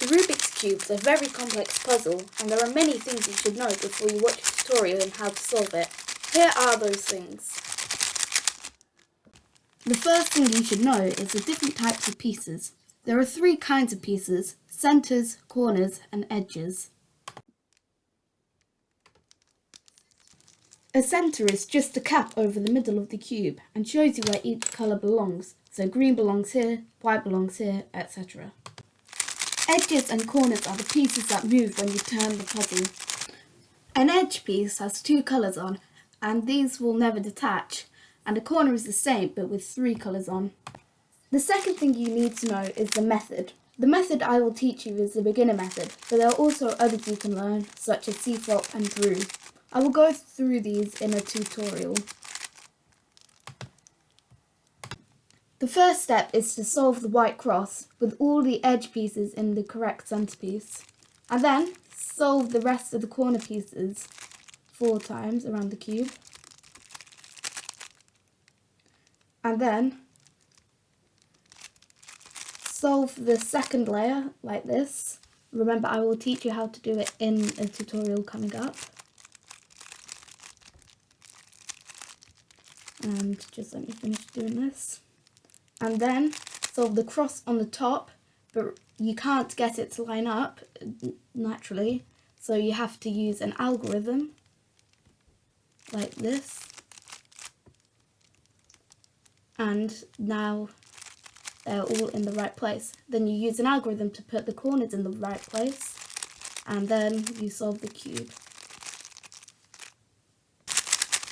The Rubik's Cube is a very complex puzzle, and there are many things you should know before you watch a tutorial on how to solve it. Here are those things. The first thing you should know is the different types of pieces. There are 3 kinds of pieces: centers, corners, and edges. A center is just a cap over the middle of the cube and shows you where each colour belongs. So green belongs here, white belongs here, etc. Edges and corners are the pieces that move when you turn the puzzle. An edge piece has 2 colours on, and these will never detach, and a corner is the same but with 3 colours on. The second thing you need to know is the method. The method I will teach you is the beginner method, but there are also others you can learn, such as seafrop and drew. I will go through these in a tutorial. The first step is to solve the white cross with all the edge pieces in the correct centerpiece, and then solve the rest of the corner pieces 4 times around the cube, and then solve the second layer like this. Remember, I will teach you how to do it in a tutorial coming up. And just let me finish doing this. And then solve the cross on the top, but you can't get it to line up naturally, so you have to use an algorithm like this. And now they're all in the right place. Then you use an algorithm to put the corners in the right place, and then you solve the cube.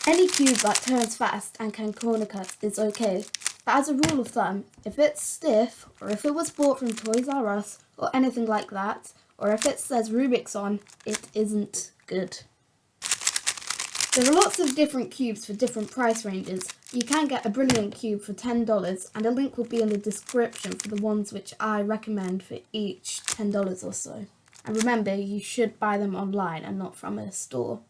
Any cube that turns fast and can corner cut is okay, but as a rule of thumb, if it's stiff, or if it was bought from Toys R Us or anything like that, or if it says Rubik's on, it isn't good. There are lots of different cubes for different price ranges. You can get a brilliant cube for $10, and a link will be in the description for the ones which I recommend for each $10 or so. And remember, you should buy them online and not from a store.